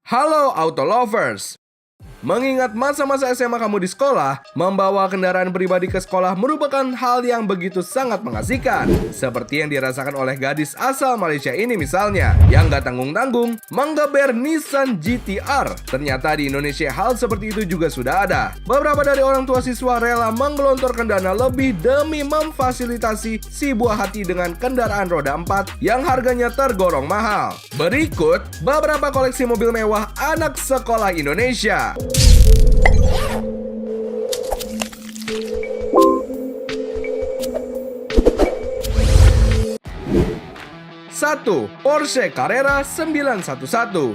Halo Auto Lovers! Mengingat masa-masa SMA kamu di sekolah, membawa kendaraan pribadi ke sekolah merupakan hal yang begitu sangat mengasihkan. Seperti yang dirasakan oleh gadis asal Malaysia ini misalnya, yang gak tanggung-tanggung menggeber Nissan GT-R. Ternyata di Indonesia hal seperti itu juga sudah ada. Beberapa dari orang tua siswa rela menggelontorkan dana lebih demi memfasilitasi si buah hati dengan kendaraan roda 4 yang harganya tergolong mahal. Berikut beberapa koleksi mobil mewah anak sekolah Indonesia. 1. Porsche Carrera 911.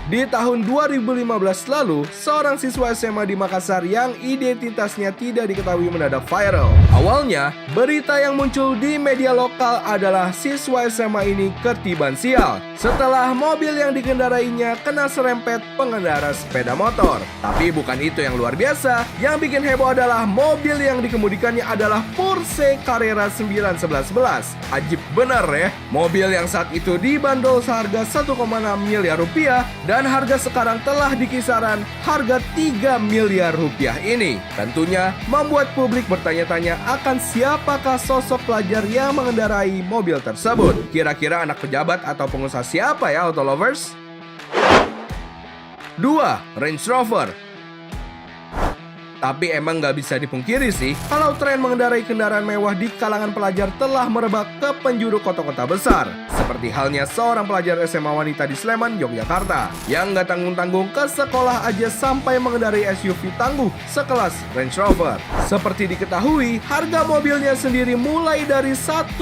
Di tahun 2015 lalu, seorang siswa SMA di Makassar yang identitasnya tidak diketahui mendadak viral. Awalnya, berita yang muncul di media lokal adalah siswa SMA ini ketiban sial setelah mobil yang dikendarainya kena serempet pengendara sepeda motor. Tapi bukan itu yang luar biasa. Yang bikin heboh adalah mobil yang dikemudikannya adalah Porsche Carrera 911. Ajib bener ya. Mobil yang saat itu dibanderol seharga 1,6 miliar rupiah dan harga sekarang telah di kisaran harga 3 miliar rupiah ini. Tentunya membuat publik bertanya-tanya akan siapakah sosok pelajar yang mengendarai mobil tersebut. Kira-kira anak pejabat atau pengusaha siapa ya Auto Lovers? 2. Range Rover. Tapi emang nggak bisa dipungkiri sih, kalau tren mengendarai kendaraan mewah di kalangan pelajar telah merebak ke penjuru kota-kota besar. Seperti halnya seorang pelajar SMA wanita di Sleman, Yogyakarta, yang nggak tanggung-tanggung ke sekolah aja sampai mengendarai SUV tangguh sekelas Range Rover. Seperti diketahui, harga mobilnya sendiri mulai dari 1,7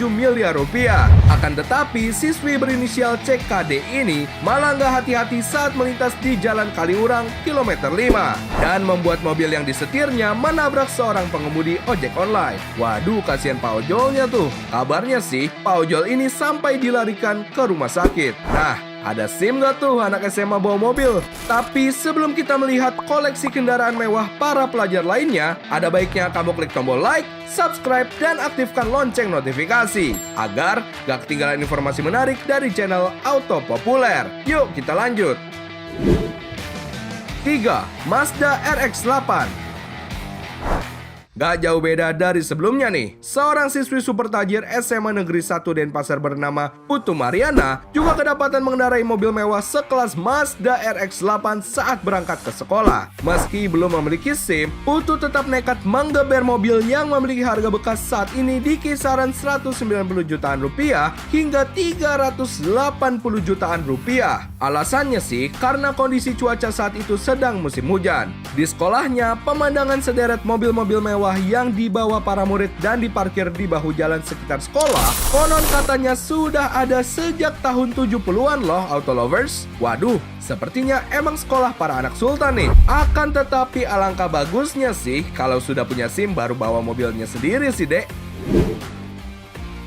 miliar rupiah. Akan tetapi, siswi berinisial CKD ini malah nggak hati-hati saat melintas di Jalan Kaliurang, kilometer 5, dan membuat mobil yang disetirnya menabrak seorang pengemudi ojek online. Waduh, kasihan Pak Ojolnya tuh. Kabarnya sih, Pak Ojol ini sampai dilarikan ke rumah sakit. Nah, ada SIM gak tuh anak SMA bawa mobil? Tapi sebelum kita melihat koleksi kendaraan mewah para pelajar lainnya, ada baiknya kamu klik tombol like, subscribe, dan aktifkan lonceng notifikasi agar gak ketinggalan informasi menarik dari channel Auto Populer. Yuk kita lanjut. 3. Mazda RX-8. Gak jauh beda dari sebelumnya nih. Seorang siswi super tajir SMA Negeri 1 Denpasar bernama Putu Mariana juga kedapatan mengendarai mobil mewah sekelas Mazda RX-8 saat berangkat ke sekolah. Meski belum memiliki SIM, Putu tetap nekat menggeber mobil yang memiliki harga bekas saat ini di kisaran 190 jutaan rupiah hingga 380 jutaan rupiah. Alasannya sih karena kondisi cuaca saat itu sedang musim hujan. Di sekolahnya, pemandangan sederet mobil-mobil mewah yang dibawa para murid dan diparkir di bahu jalan sekitar sekolah konon katanya sudah ada sejak tahun 70-an loh Auto Lovers. Waduh, sepertinya emang sekolah para anak sultan nih. Akan tetapi alangkah bagusnya sih kalau sudah punya SIM baru bawa mobilnya sendiri sih dek.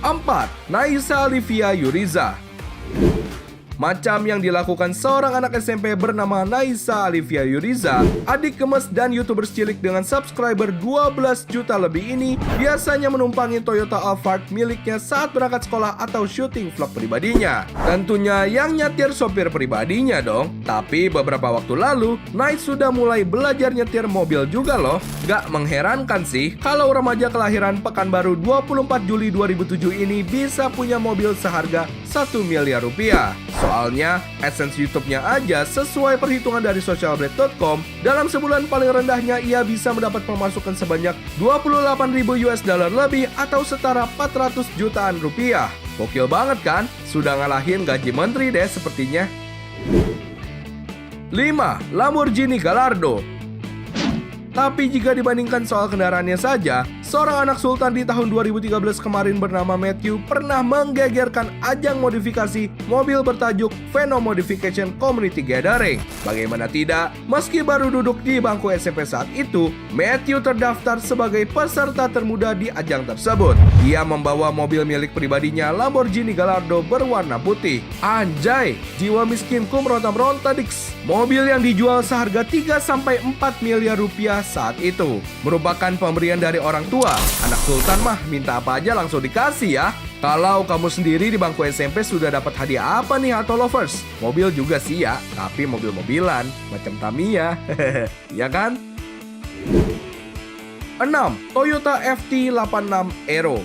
4. Naisa Livia Yuriza. Macam yang dilakukan seorang anak SMP bernama Naisa Alivia Yuriza, adik gemes dan YouTubers cilik dengan subscriber 12 juta lebih ini biasanya menumpangi Toyota Alphard miliknya saat berangkat sekolah atau syuting vlog pribadinya. Tentunya yang nyetir sopir pribadinya dong. Tapi beberapa waktu lalu, Nais sudah mulai belajar nyetir mobil juga loh. Gak mengherankan sih kalau remaja kelahiran Pekanbaru 24 Juli 2007 ini bisa punya mobil seharga 1 miliar rupiah. Soalnya, AdSense YouTube-nya aja sesuai perhitungan dari socialblade.com, dalam sebulan paling rendahnya ia bisa mendapat pemasukan sebanyak 28.000 US dollar lebih atau setara 400 jutaan rupiah. Gokil banget kan? Sudah ngalahin gaji menteri deh sepertinya. 5. Lamborghini Gallardo. Tapi jika dibandingkan soal kendaraannya saja, seorang anak sultan di tahun 2013 kemarin bernama Matthew pernah menggegerkan ajang modifikasi mobil bertajuk Venom Modification Community Gathering. Bagaimana tidak, meski baru duduk di bangku SMP saat itu, Matthew terdaftar sebagai peserta termuda di ajang tersebut. Ia membawa mobil milik pribadinya Lamborghini Gallardo berwarna putih. Anjay, jiwa miskinku meronta-meronta diks. Mobil yang dijual seharga 3-4 miliar rupiah saat itu merupakan pemberian dari orang tua tua. Anak sultan mah minta apa aja langsung dikasih ya. Kalau kamu sendiri di bangku SMP sudah dapat hadiah apa nih Auto Lovers? Mobil juga sih ya, tapi mobil-mobilan macam Tamiya. Ya kan? 6. Toyota FT86 Aero.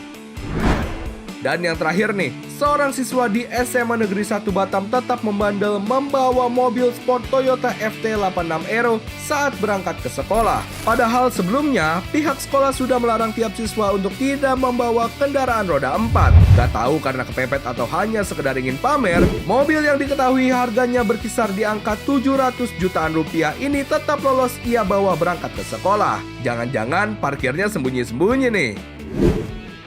Dan yang terakhir nih, seorang siswa di SMA Negeri 1 Batam tetap membandel membawa mobil sport Toyota FT86 Aero saat berangkat ke sekolah. Padahal sebelumnya, pihak sekolah sudah melarang tiap siswa untuk tidak membawa kendaraan roda 4. Gak tahu karena kepepet atau hanya sekedar ingin pamer, mobil yang diketahui harganya berkisar di angka 700 jutaan rupiah ini tetap lolos ia bawa berangkat ke sekolah. Jangan-jangan parkirnya sembunyi-sembunyi nih.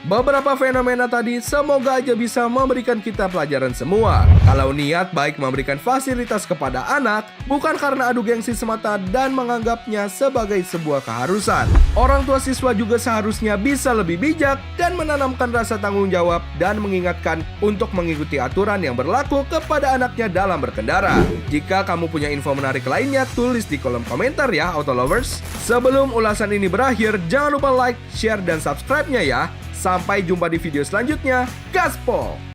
Beberapa fenomena tadi semoga aja bisa memberikan kita pelajaran semua. Kalau niat baik memberikan fasilitas kepada anak, bukan karena adu gengsi semata dan menganggapnya sebagai sebuah keharusan. Orang tua siswa juga seharusnya bisa lebih bijak dan menanamkan rasa tanggung jawab dan mengingatkan untuk mengikuti aturan yang berlaku kepada anaknya dalam berkendara. Jika kamu punya info menarik lainnya, tulis di kolom komentar ya, Auto Lovers. Sebelum ulasan ini berakhir, jangan lupa like, share, dan subscribe-nya ya. Sampai jumpa di video selanjutnya. Gaspol!